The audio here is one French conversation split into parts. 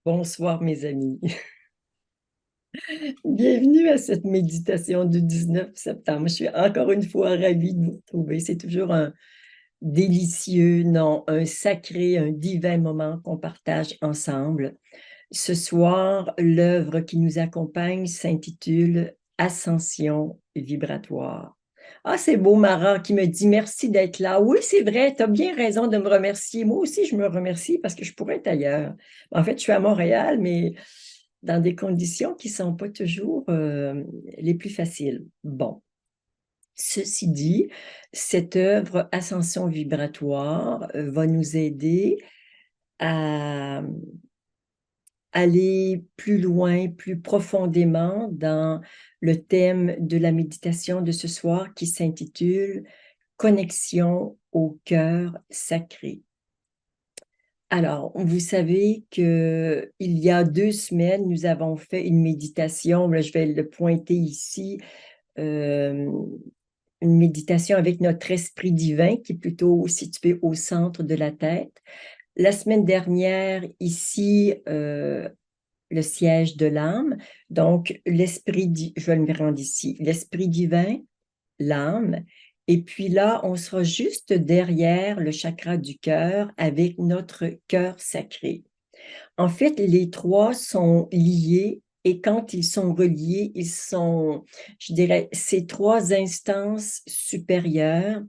Bonsoir mes amis. Bienvenue à cette méditation du 19 septembre. Je suis encore une fois ravie de vous retrouver. C'est toujours un délicieux, non, un sacré, un divin moment qu'on partage ensemble. Ce soir, l'œuvre qui nous accompagne s'intitule Ascension vibratoire. Ah, c'est beau, Mara, qui me dit merci d'être là. Oui, c'est vrai, tu as bien raison de me remercier. Moi aussi, je me remercie parce que je pourrais être ailleurs. En fait, je suis à Montréal, mais dans des conditions qui ne sont pas toujours les plus faciles. Bon, ceci dit, cette œuvre Ascension vibratoire va nous aider à aller plus loin, plus profondément dans le thème de la méditation de ce soir qui s'intitule Connexion au cœur sacré. Alors, vous savez qu'il y a 2 semaines, nous avons fait une méditation, là, je vais le pointer ici, une méditation avec notre esprit divin qui est plutôt situé au centre de la tête. La semaine dernière, ici, le siège de l'âme. Donc, je vais me rendre ici, l'esprit divin, l'âme. Et puis là, on sera juste derrière le chakra du cœur avec notre cœur sacré. En fait, les trois sont liés et quand ils sont reliés, ils sont, je dirais, ces trois instances supérieures,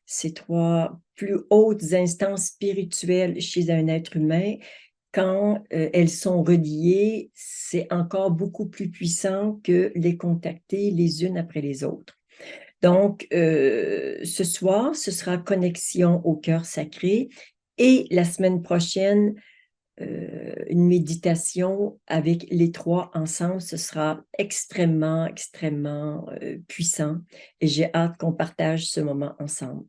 ces trois plus hautes instances spirituelles chez un être humain, quand elles sont reliées, c'est encore beaucoup plus puissant que les contacter les unes après les autres. Donc, ce soir, ce sera connexion au cœur sacré et la semaine prochaine, une méditation avec les trois ensemble, ce sera extrêmement, extrêmement puissant et j'ai hâte qu'on partage ce moment ensemble.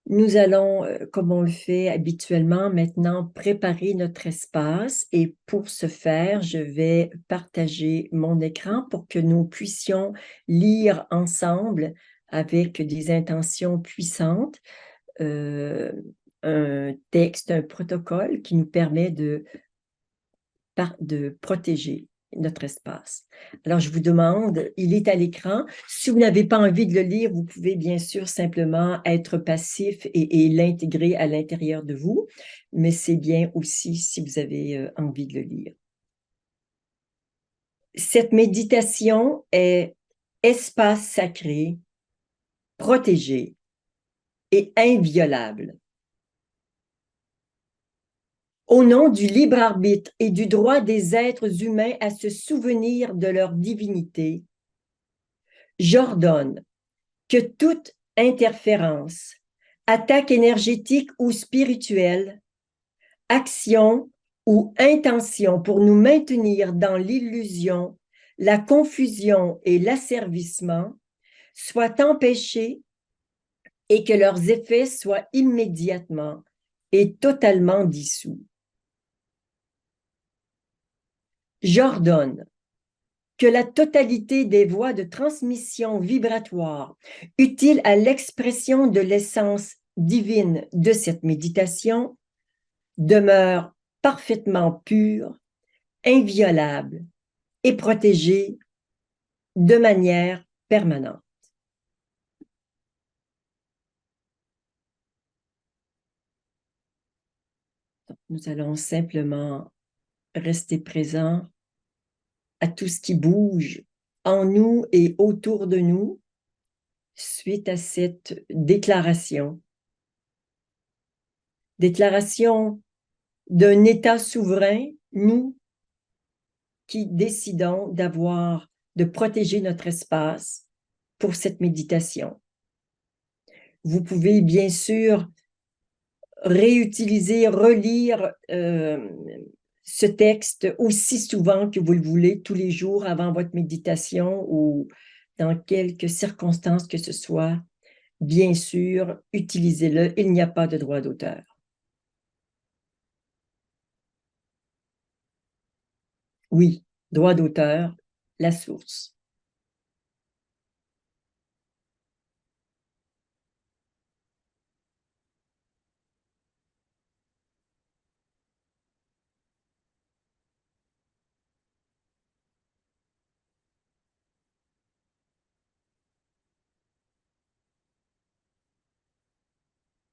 Nous allons, comme on le fait habituellement maintenant, préparer notre espace et pour ce faire, je vais partager mon écran pour que nous puissions lire ensemble avec des intentions puissantes un texte, un protocole qui nous permet de protéger notre espace. Alors, je vous demande, il est à l'écran. Si vous n'avez pas envie de le lire, vous pouvez bien sûr simplement être passif et l'intégrer à l'intérieur de vous, mais c'est bien aussi si vous avez envie de le lire. Cette méditation est espace sacré, protégé et inviolable. Au nom du libre arbitre et du droit des êtres humains à se souvenir de leur divinité, j'ordonne que toute interférence, attaque énergétique ou spirituelle, action ou intention pour nous maintenir dans l'illusion, la confusion et l'asservissement soit empêchée et que leurs effets soient immédiatement et totalement dissous. J'ordonne que la totalité des voies de transmission vibratoire utiles à l'expression de l'essence divine de cette méditation demeurent parfaitement pures, inviolables et protégées de manière permanente. Nous allons simplement rester présents à tout ce qui bouge en nous et autour de nous suite à cette déclaration. Déclaration d'un État souverain, nous qui décidons de protéger notre espace pour cette méditation. Vous pouvez bien sûr réutiliser, relire ce texte aussi souvent que vous le voulez, tous les jours avant votre méditation ou dans quelques circonstances que ce soit. Bien sûr, utilisez-le, il n'y a pas de droit d'auteur. Oui, droit d'auteur, la source.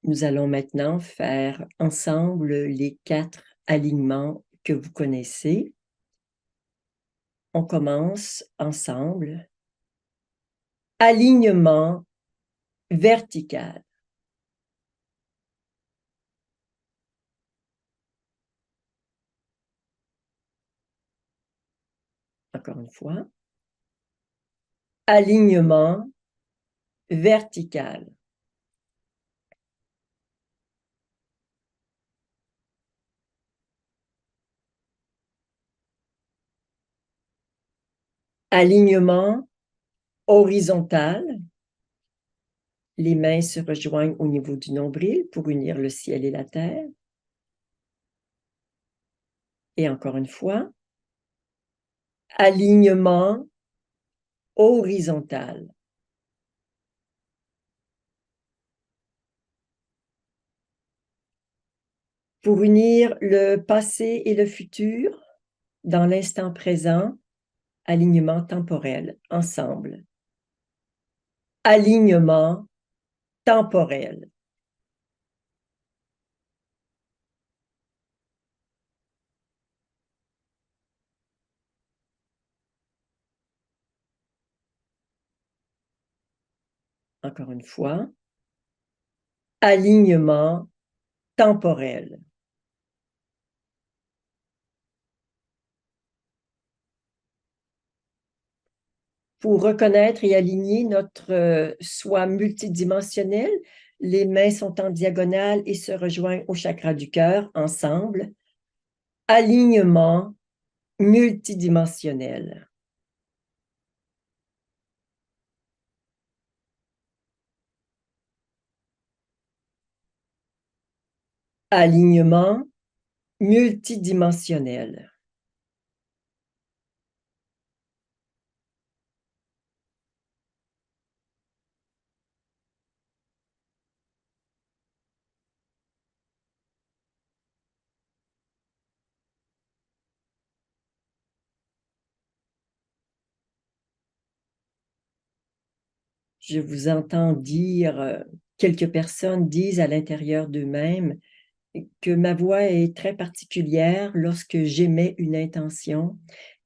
Nous allons maintenant faire ensemble les 4 alignements que vous connaissez. On commence ensemble. Alignement vertical. Encore une fois. Alignement vertical. Alignement horizontal. Les mains se rejoignent au niveau du nombril pour unir le ciel et la terre. Et encore une fois, alignement horizontal. Pour unir le passé et le futur dans l'instant présent, alignement temporel, ensemble. Alignement temporel. Encore une fois, alignement temporel. Pour reconnaître et aligner notre soi multidimensionnel, les mains sont en diagonale et se rejoignent au chakra du cœur ensemble. Alignement multidimensionnel. Alignement multidimensionnel. Je vous entends dire, quelques personnes disent à l'intérieur d'eux-mêmes que ma voix est très particulière lorsque j'émets une intention.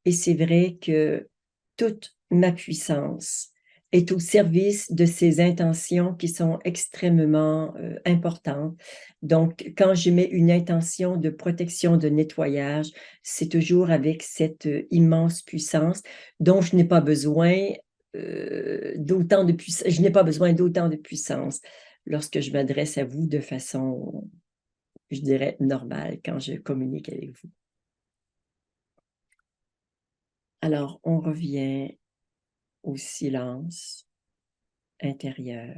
Et c'est vrai que toute ma puissance est au service de ces intentions qui sont extrêmement importantes. Donc, quand j'émets une intention de protection, de nettoyage, c'est toujours avec cette immense puissance dont je n'ai pas besoin d'autant de puissance. Je n'ai pas besoin d'autant de puissance lorsque je m'adresse à vous de façon, je dirais, normale quand je communique avec vous. Alors, on revient au silence intérieur.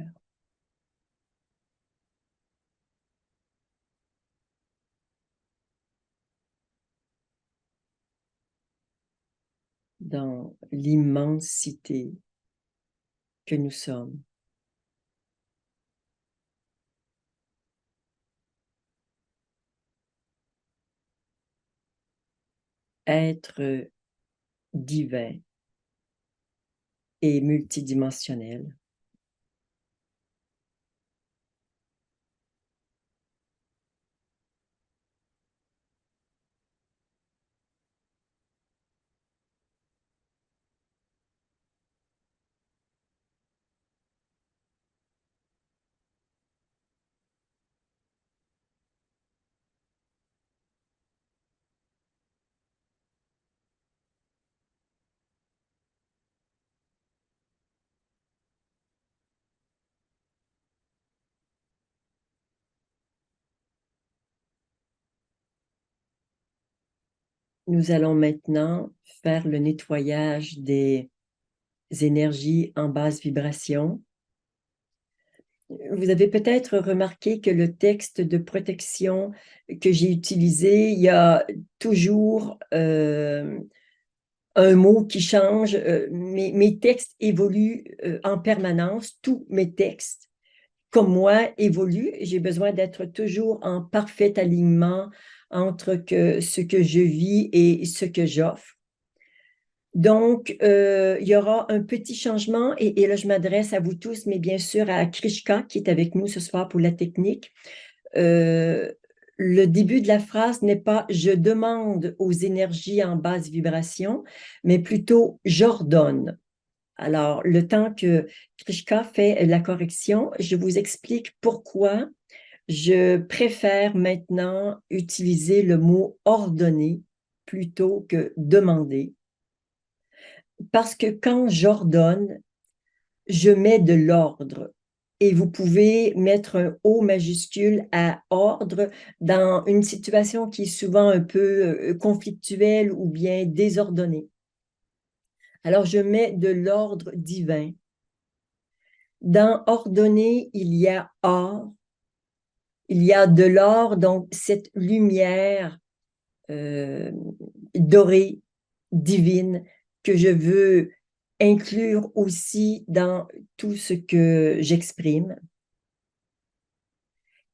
Dans l'immensité que nous sommes. Être divin et multidimensionnel. Nous allons maintenant faire le nettoyage des énergies en basse vibration. Vous avez peut-être remarqué que le texte de protection que j'ai utilisé, il y a toujours un mot qui change. Mes textes évoluent en permanence, tous mes textes, comme moi, évoluent. J'ai besoin d'être toujours en parfait alignement entre ce que je vis et ce que j'offre. Donc, il y aura un petit changement et là, je m'adresse à vous tous, mais bien sûr à Krishka qui est avec nous ce soir pour la technique. Le début de la phrase n'est pas « je demande aux énergies en basse vibration », mais plutôt « j'ordonne ». Alors, le temps que Krishka fait la correction, je vous explique pourquoi je préfère maintenant utiliser le mot « ordonner » plutôt que « demander ». Parce que quand j'ordonne, je mets de l'ordre. Et vous pouvez mettre un O majuscule à ordre dans une situation qui est souvent un peu conflictuelle ou bien désordonnée. Alors, je mets de l'ordre divin. Dans ordonner, il y a or, il y a de l'or, donc cette lumière dorée, divine, que je veux inclure aussi dans tout ce que j'exprime.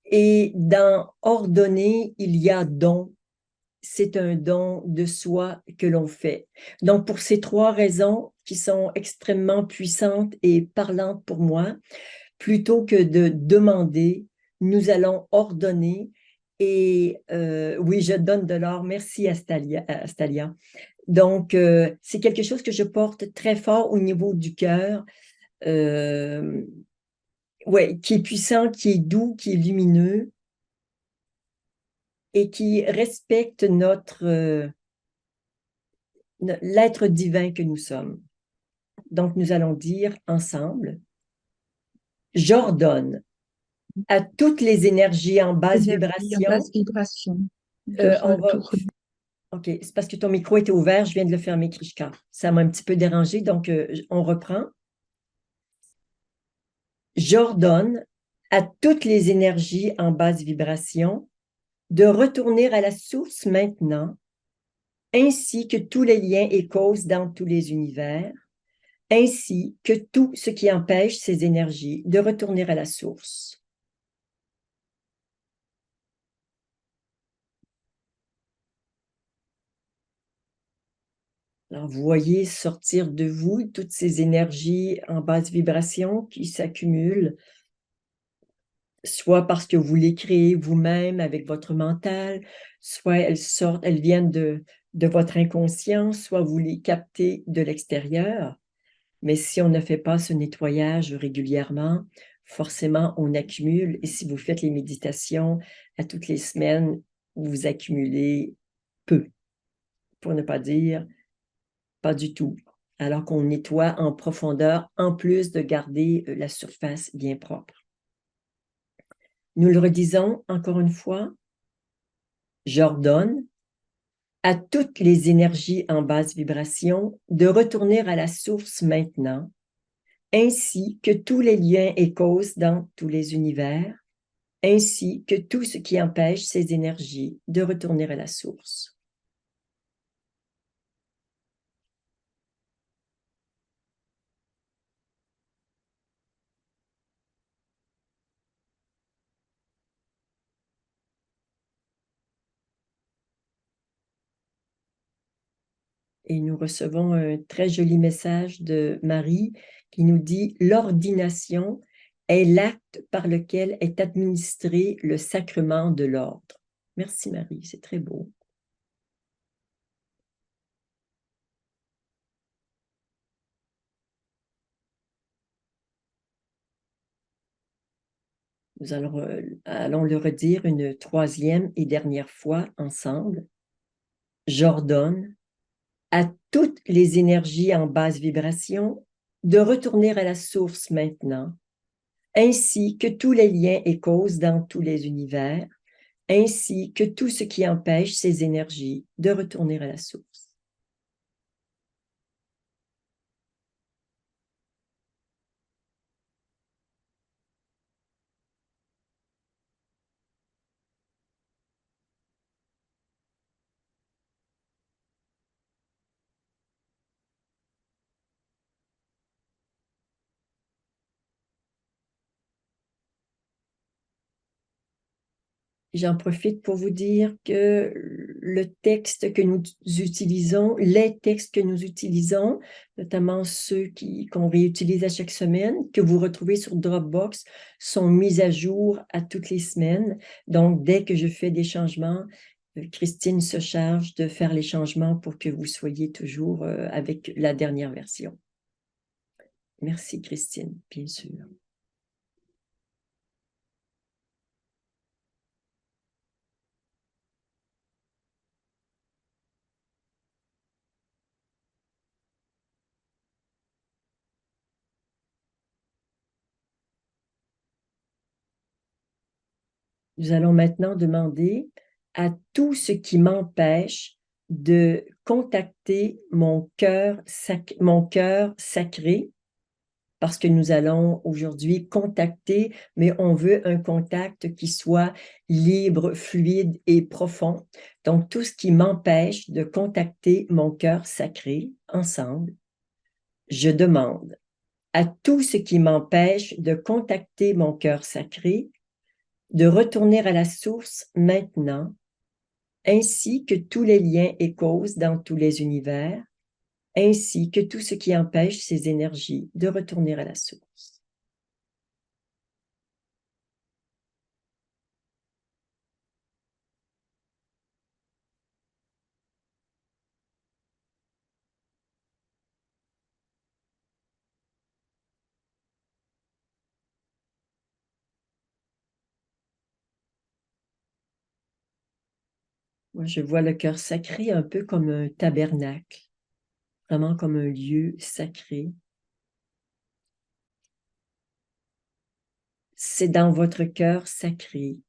Et dans ordonner, il y a don. C'est un don de soi que l'on fait. Donc, pour ces trois raisons qui sont extrêmement puissantes et parlantes pour moi, plutôt que de demander, nous allons ordonner. Et oui, je donne de l'or. Merci, Astalia. Donc, c'est quelque chose que je porte très fort au niveau du cœur. Ouais, qui est puissant, qui est doux, qui est lumineux et qui respecte l'être divin que nous sommes. Donc, nous allons dire ensemble, j'ordonne à toutes les énergies en basse Énergie en basse vibration. vibration de On va. retour. OK, c'est parce que ton micro était ouvert, je viens de le fermer, Krishka. Ça m'a un petit peu dérangé, donc on reprend. J'ordonne à toutes les énergies en basse vibration de retourner à la source maintenant, ainsi que tous les liens et causes dans tous les univers, ainsi que tout ce qui empêche ces énergies de retourner à la source. Alors, vous voyez sortir de vous toutes ces énergies en basse vibration qui s'accumulent, soit parce que vous les créez vous-même avec votre mental, soit elles sortent, elles viennent de votre inconscient, soit vous les captez de l'extérieur. Mais si on ne fait pas ce nettoyage régulièrement, forcément, on accumule. Et si vous faites les méditations à toutes les semaines, vous accumulez peu, pour ne pas dire pas du tout. Alors qu'on nettoie en profondeur, en plus de garder la surface bien propre. Nous le redisons encore une fois, j'ordonne à toutes les énergies en basse vibration de retourner à la source maintenant, ainsi que tous les liens et causes dans tous les univers, ainsi que tout ce qui empêche ces énergies de retourner à la source. Et nous recevons un très joli message de Marie qui nous dit « L'ordination est l'acte par lequel est administré le sacrement de l'ordre. » Merci Marie, c'est très beau. Nous allons le redire une troisième et dernière fois ensemble. J'ordonne à toutes les énergies en basse vibration de retourner à la source maintenant, ainsi que tous les liens et causes dans tous les univers, ainsi que tout ce qui empêche ces énergies de retourner à la source. J'en profite pour vous dire que le texte que nous utilisons, les textes que nous utilisons, notamment ceux qu'on réutilise à chaque semaine, que vous retrouvez sur Dropbox, sont mis à jour à toutes les semaines. Donc, dès que je fais des changements, Christine se charge de faire les changements pour que vous soyez toujours avec la dernière version. Merci, Christine, bien sûr. Nous allons maintenant demander à tout ce qui m'empêche de contacter mon cœur sacré, parce que nous allons aujourd'hui contacter, mais on veut un contact qui soit libre, fluide et profond. Donc, tout ce qui m'empêche de contacter mon cœur sacré, ensemble, je demande à tout ce qui m'empêche de contacter mon cœur sacré, de retourner à la source maintenant, ainsi que tous les liens et causes dans tous les univers, ainsi que tout ce qui empêche ces énergies de retourner à la source. Moi, je vois le cœur sacré un peu comme un tabernacle, vraiment comme un lieu sacré. C'est dans votre cœur sacré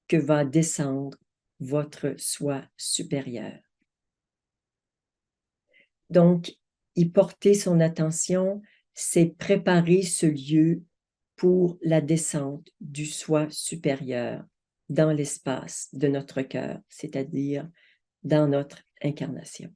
que va descendre votre soi supérieur. Donc, y porter son attention, c'est préparer ce lieu pour la descente du soi supérieur dans l'espace de notre cœur, c'est-à-dire dans notre incarnation.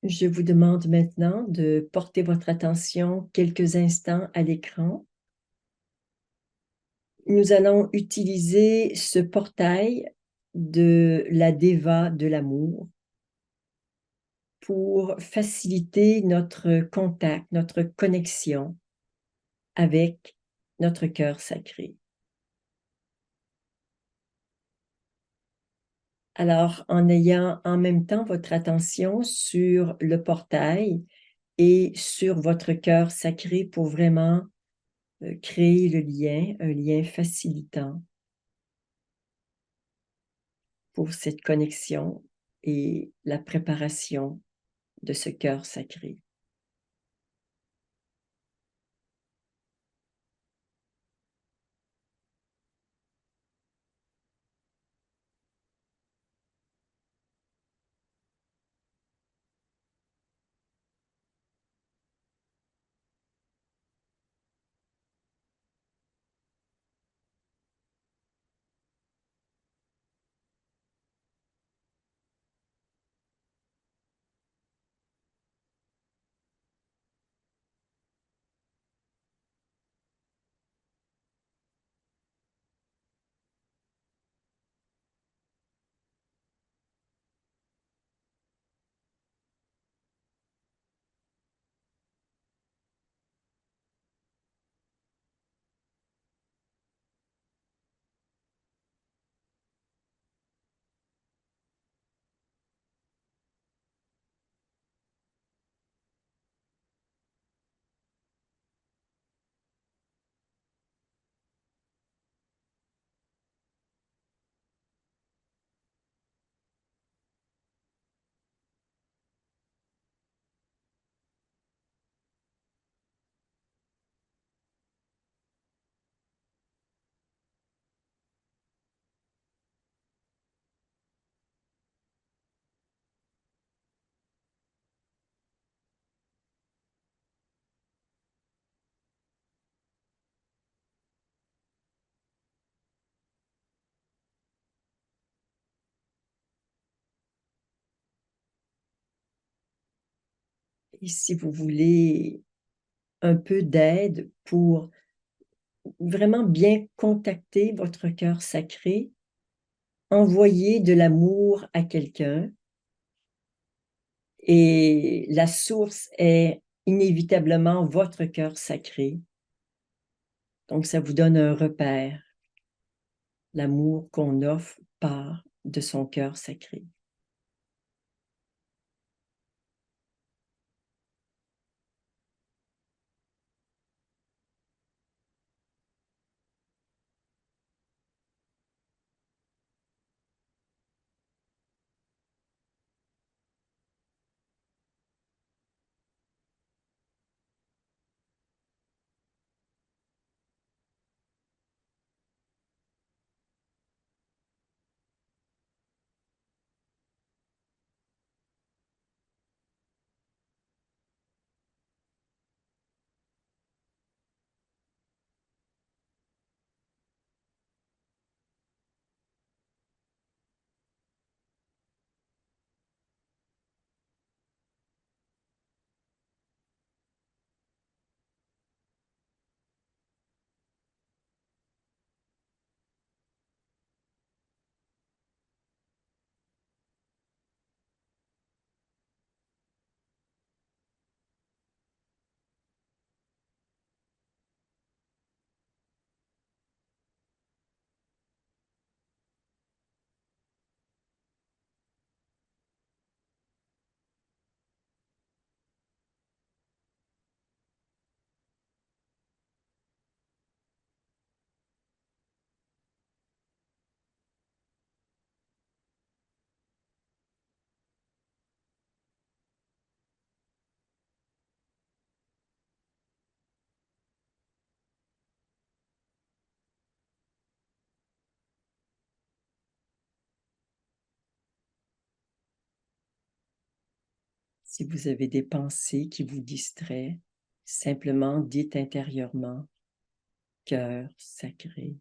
Je vous demande maintenant de porter votre attention quelques instants à l'écran. Nous allons utiliser ce portail de la Déva de l'amour pour faciliter notre contact, notre connexion avec notre cœur sacré. Alors, en ayant en même temps votre attention sur le portail et sur votre cœur sacré pour vraiment créer le lien, un lien facilitant pour cette connexion et la préparation de ce cœur sacré. Et si vous voulez un peu d'aide pour vraiment bien contacter votre cœur sacré, envoyer de l'amour à quelqu'un et la source est inévitablement votre cœur sacré. Donc ça vous donne un repère. L'amour qu'on offre part de son cœur sacré. Si vous avez des pensées qui vous distraient, simplement dites intérieurement cœur sacré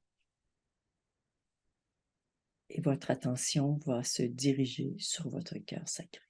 et votre attention va se diriger sur votre cœur sacré.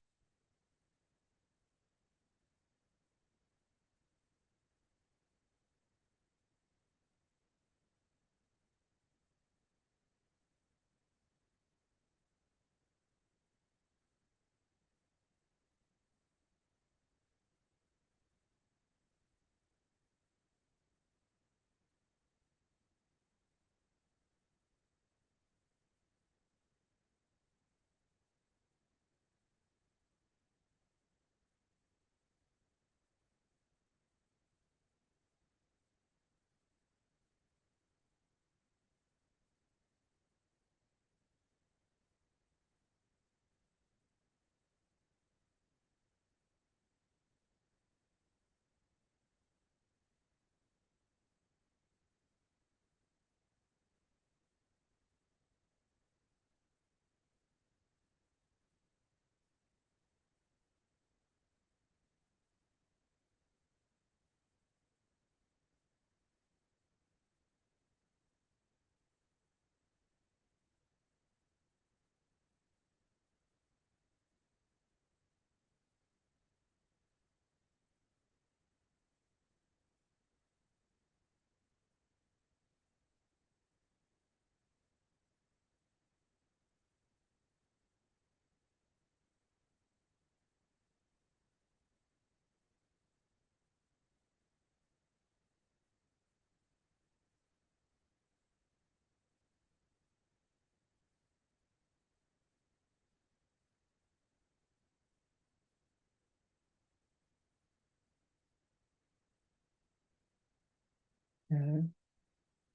Cœur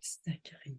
sacré.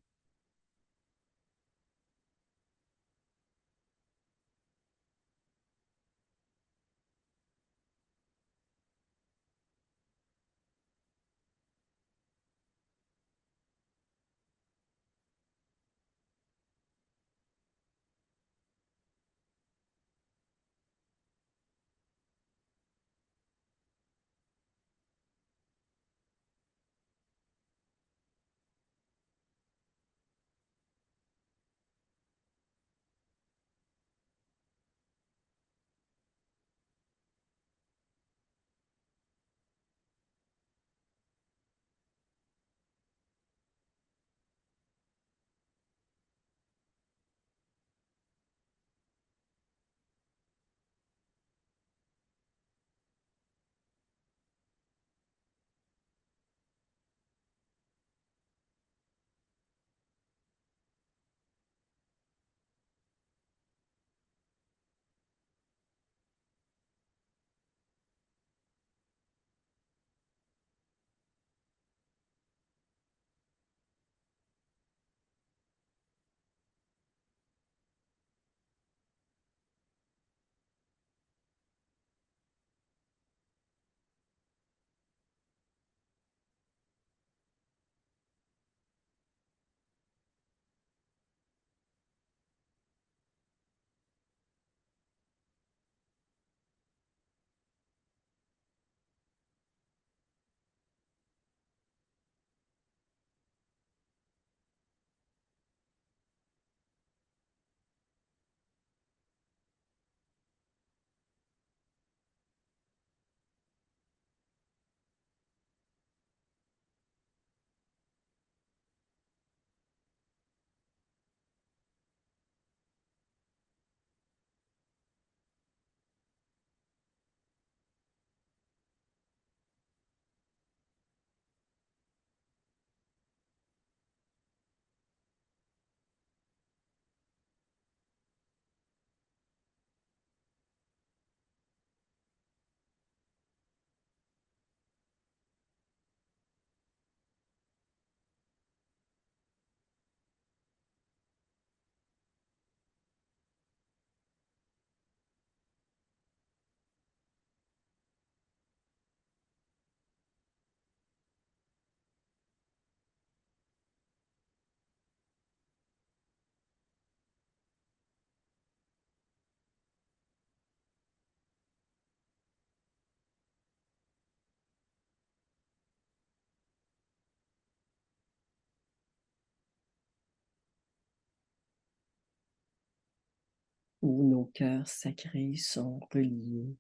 où nos cœurs sacrés sont reliés.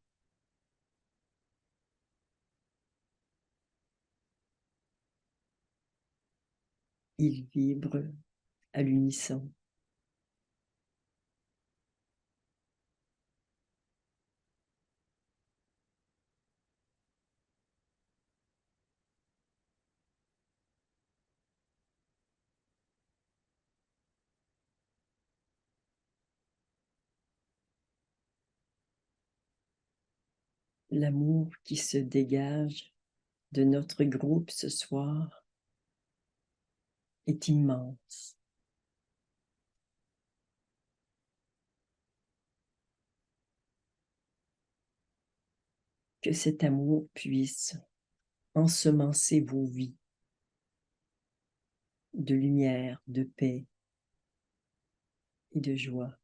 Ils vibrent à l'unisson. L'amour qui se dégage de notre groupe ce soir est immense. Que cet amour puisse ensemencer vos vies de lumière, de paix et de joie.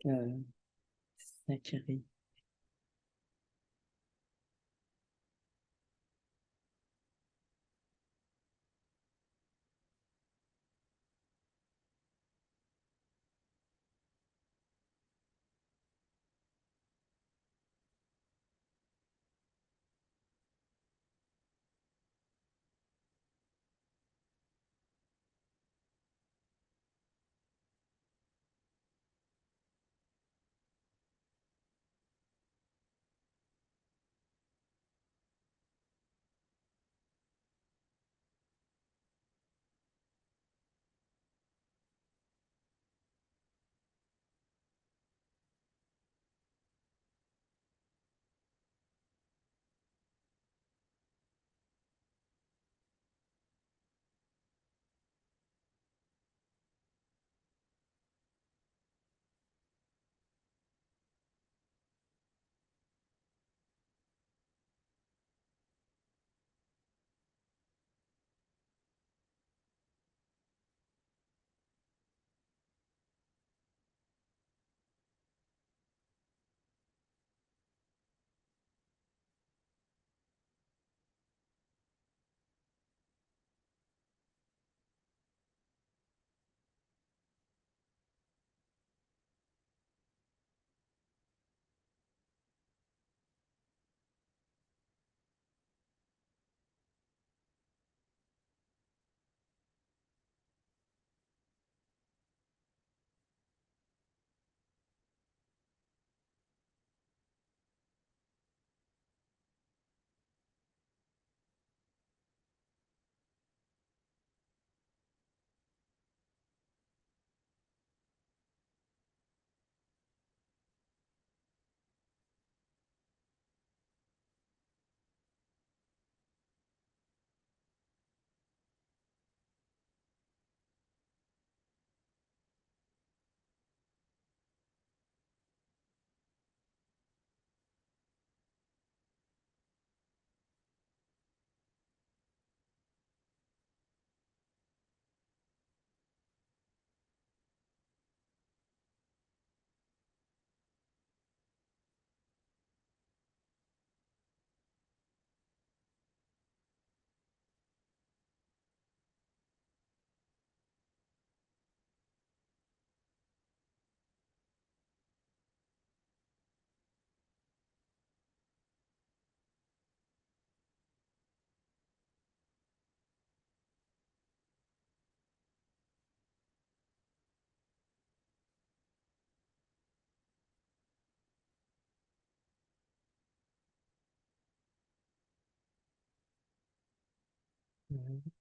Cœur sacré. Mhm.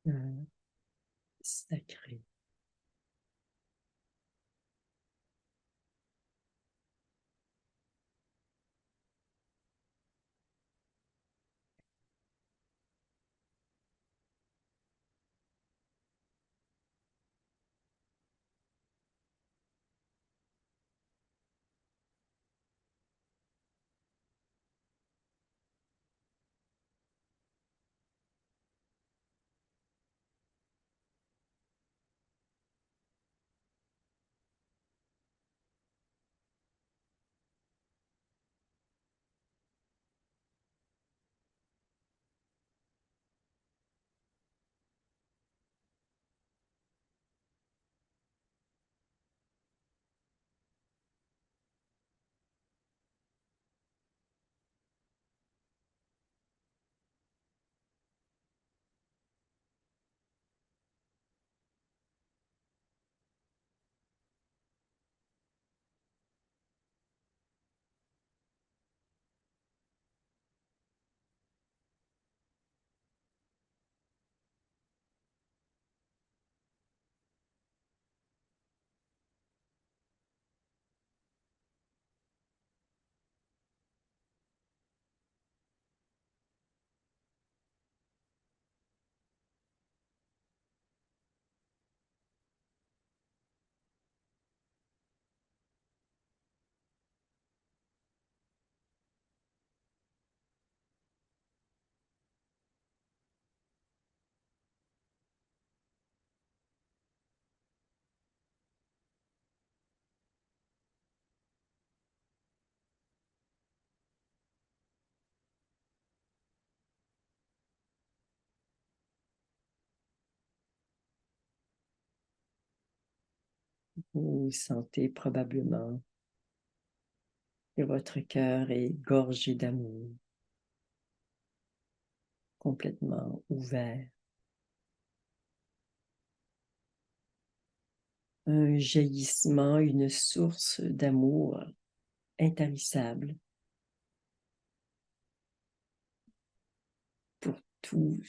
Mhm. Sacré. Vous sentez probablement que votre cœur est gorgé d'amour, complètement ouvert. Un jaillissement, une source d'amour intarissable pour tous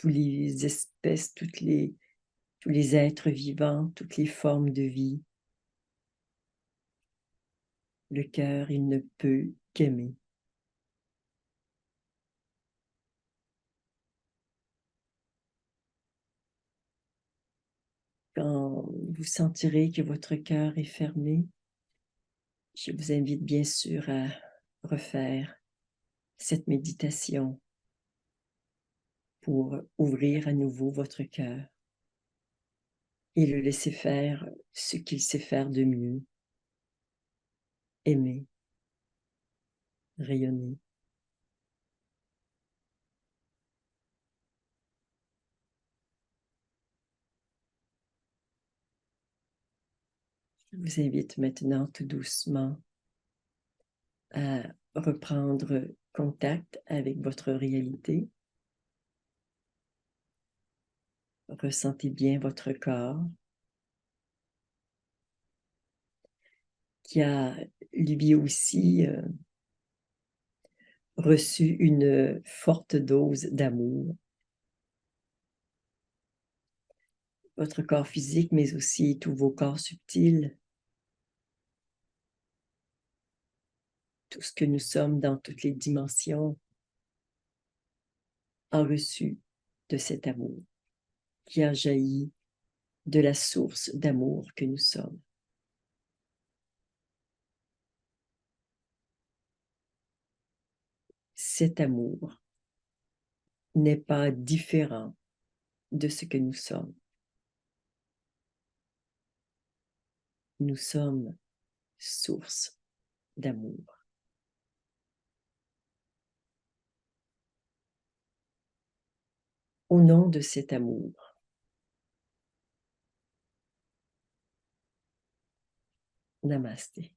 les espèces, tous les êtres vivants, toutes les formes de vie. Le cœur, il ne peut qu'aimer. Quand vous sentirez que votre cœur est fermé, je vous invite bien sûr à refaire cette méditation pour ouvrir à nouveau votre cœur et le laisser faire ce qu'il sait faire de mieux, aimer, rayonner. Je vous invite maintenant tout doucement à reprendre contact avec votre réalité. Ressentez bien votre corps qui a lui aussi reçu une forte dose d'amour. Votre corps physique, mais aussi tous vos corps subtils, tout ce que nous sommes dans toutes les dimensions, a reçu de cet amour qui a jailli de la source d'amour que nous sommes. Cet amour n'est pas différent de ce que nous sommes. Nous sommes source d'amour. Au nom de cet amour, Namasté.